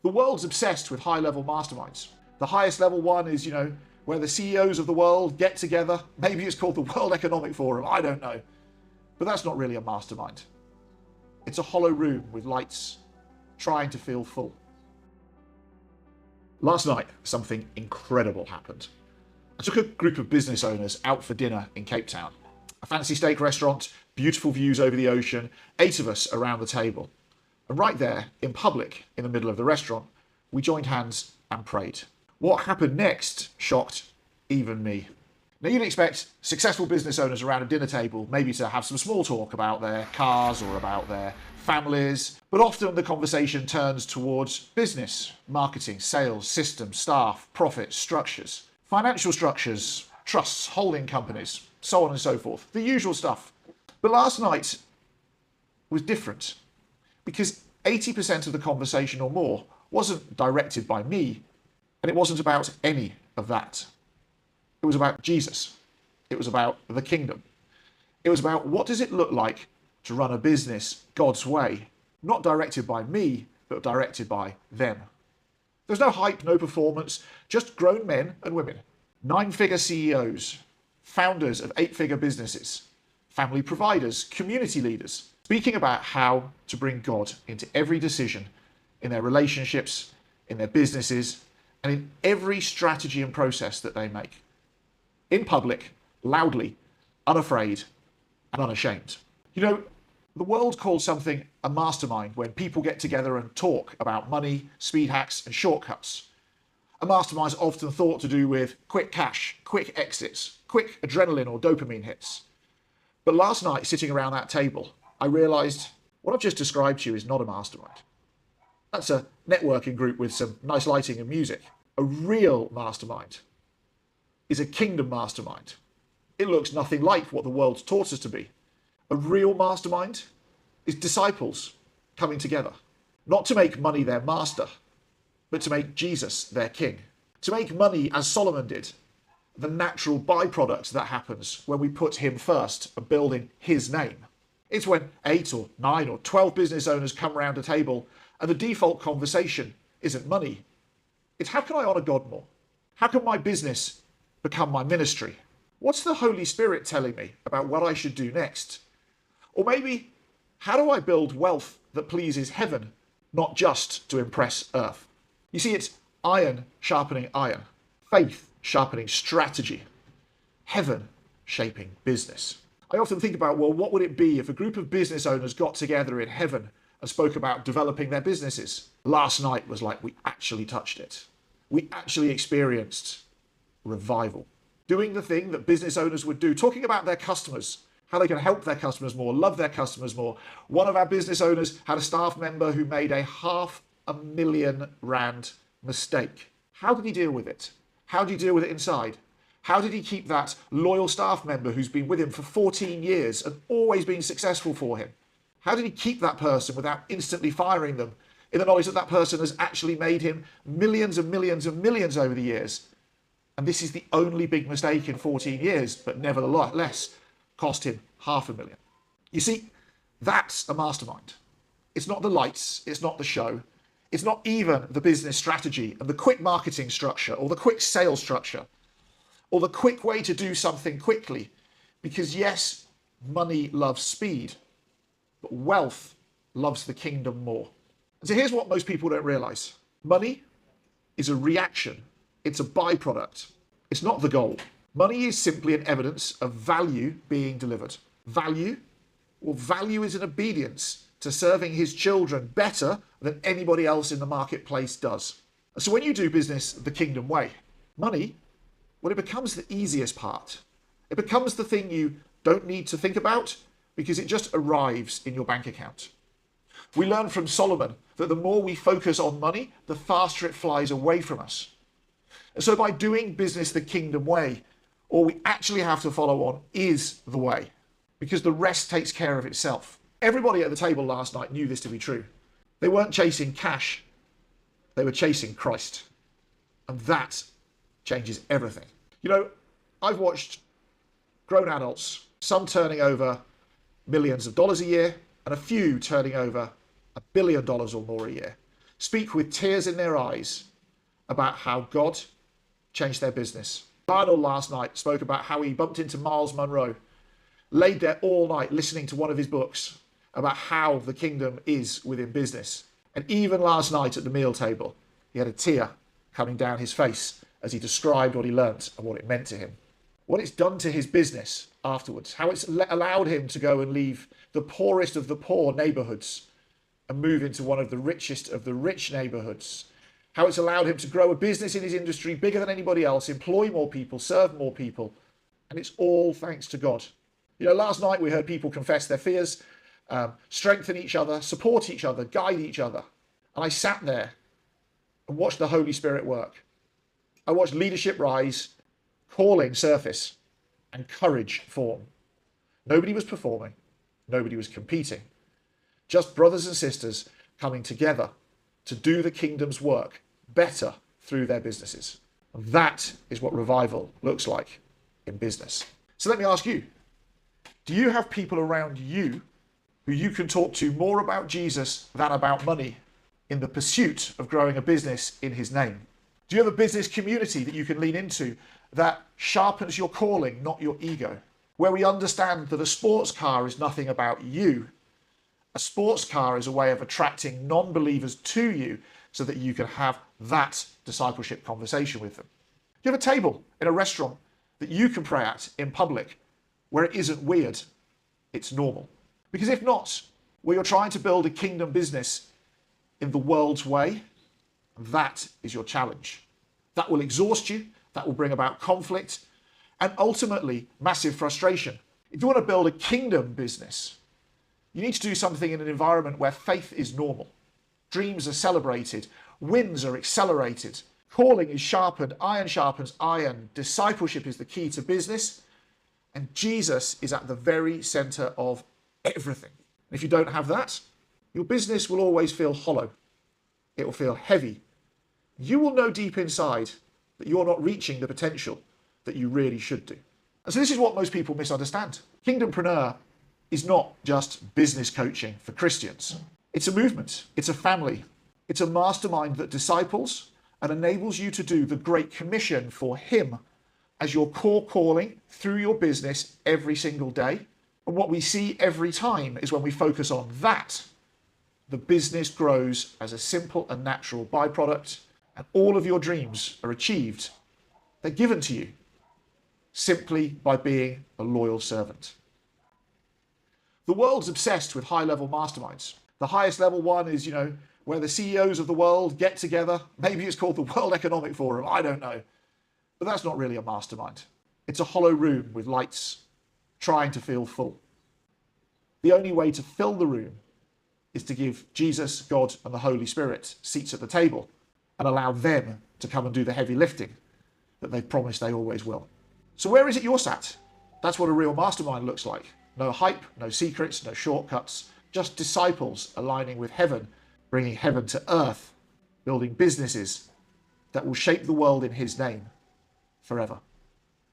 The world's obsessed with high-level masterminds. The highest level one is, where the CEOs of the world get together. Maybe it's called the World Economic Forum, I don't know. But that's not really a mastermind. It's a hollow room with lights trying to feel full. Last night, something incredible happened. I took a group of business owners out for dinner in Cape Town. A fancy steak restaurant, beautiful views over the ocean, 8 of us around the table. And right there, in public, in the middle of the restaurant, we joined hands and prayed. What happened next shocked even me. Now, you'd expect successful business owners around a dinner table maybe to have some small talk about their cars or about their families, but often the conversation turns towards business, marketing, sales, systems, staff, profits, structures, financial structures, trusts, holding companies, so on and so forth. The usual stuff. But last night was different because 80% of the conversation or more wasn't directed by me, and it wasn't about any of that. It was about Jesus. It was about the kingdom. It was about what does it look like to run a business God's way, not directed by me, but directed by them. There's no hype, no performance, just grown men and women, 9-figure CEOs, founders of 8-figure businesses, family providers, community leaders, speaking about how to bring God into every decision in their relationships, in their businesses, and in every strategy and process that they make. In public, loudly, unafraid, and unashamed. The world calls something a mastermind when people get together and talk about money, speed hacks, and shortcuts. A mastermind is often thought to do with quick cash, quick exits, quick adrenaline or dopamine hits. But last night, sitting around that table, I realized what I've just described to you is not a mastermind. That's a networking group with some nice lighting and music. A real mastermind is a kingdom mastermind. It looks nothing like what the world's taught us to be. A real mastermind is disciples coming together, not to make money their master, but to make Jesus their king. To make money, as Solomon did, the natural byproduct that happens when we put him first and building his name. It's when 8 or 9 or 12 business owners come around a table and the default conversation isn't money. It's how can I honor God more? How can my business become my ministry? What's the Holy Spirit telling me about what I should do next? Or maybe, how do I build wealth that pleases heaven, not just to impress earth? You see, it's iron sharpening iron, faith sharpening strategy, heaven shaping business. I often think about, what would it be if a group of business owners got together in heaven and spoke about developing their businesses? Last night was like we actually touched it. We actually experienced revival. Doing the thing that business owners would do, talking about their customers, how they can help their customers more, love their customers more. One of our business owners had a staff member who made a R500,000 mistake. How did he deal with it? How did he deal with it inside? How did he keep that loyal staff member who's been with him for 14 years and always been successful for him? How did he keep that person without instantly firing them, in the knowledge that that person has actually made him millions and millions and millions over the years? And this is the only big mistake in 14 years, but nevertheless cost him $500,000. You see, that's a mastermind. It's not the lights, it's not the show, it's not even the business strategy and the quick marketing structure or the quick sales structure or the quick way to do something quickly. Because yes, money loves speed, but wealth loves the kingdom more. And so here's what most people don't realize. Money is a reaction. It's a byproduct. It's not the goal. Money is simply an evidence of value being delivered. Value is an obedience to serving his children better than anybody else in the marketplace does. So when you do business the kingdom way, money, it becomes the easiest part. It becomes the thing you don't need to think about because it just arrives in your bank account. We learn from Solomon that the more we focus on money, the faster it flies away from us. And so by doing business the kingdom way, all we actually have to follow on is the way, because the rest takes care of itself. Everybody at the table last night knew this to be true. They weren't chasing cash, they were chasing Christ. And that changes everything. I've watched grown adults, some turning over millions of dollars a year, and a few turning over $1 billion or more a year. speak with tears in their eyes about how God changed their business. Lionel last night spoke about how he bumped into Miles Monroe, laid there all night listening to one of his books about how the kingdom is within business. And even last night at the meal table, he had a tear coming down his face as he described what he learnt and what it meant to him. What it's done to his business afterwards, how it's allowed him to go and leave the poorest of the poor neighbourhoods and move into one of the richest of the rich neighbourhoods. How it's allowed him to grow a business in his industry bigger than anybody else, employ more people, serve more people. And it's all thanks to God. You know, last night we heard people confess their fears, strengthen each other, support each other, guide each other. And I sat there and watched the Holy Spirit work. I watched leadership rise, calling surface, and courage form. Nobody was performing. Nobody was competing. Just brothers and sisters coming together to do the kingdom's work better through their businesses. And that is what revival looks like in business. So let me ask you, do you have people around you who you can talk to more about Jesus than about money in the pursuit of growing a business in his name? Do you have a business community that you can lean into that sharpens your calling, not your ego? Where we understand that a sports car is nothing about you. A sports car is a way of attracting non-believers to you so that you can have that discipleship conversation with them. Do you have a table in a restaurant that you can pray at in public where it isn't weird, it's normal? Because if not, where you're trying to build a kingdom business in the world's way, that is your challenge. That will exhaust you, that will bring about conflict, and ultimately massive frustration. If you want to build a kingdom business, you need to do something in an environment where faith is normal. Dreams are celebrated, wins are accelerated, calling is sharpened, iron sharpens iron, discipleship is the key to business, and Jesus is at the very center of everything. And if you don't have that, your business will always feel hollow. It will feel heavy. You will know deep inside that you're not reaching the potential that you really should do. And so this is what most people misunderstand. KingdomPreneur is not just business coaching for Christians. It's a movement. It's a family. It's a mastermind that disciples and enables you to do the Great Commission for him as your core calling through your business every single day. And what we see every time is when we focus on that, the business grows as a simple and natural byproduct, and all of your dreams are achieved. They're given to you simply by being a loyal servant. The world's obsessed with high-level masterminds. The highest level one is, where the CEOs of the world get together. Maybe it's called the World Economic Forum, I don't know. But that's not really a mastermind. It's a hollow room with lights trying to feel full. The only way to fill the room is to give Jesus, God, and the Holy Spirit seats at the table and allow them to come and do the heavy lifting that they've promised they always will. So where is it you're sat? That's what a real mastermind looks like. No hype, no secrets, no shortcuts, just disciples aligning with heaven, bringing heaven to earth, building businesses that will shape the world in his name forever.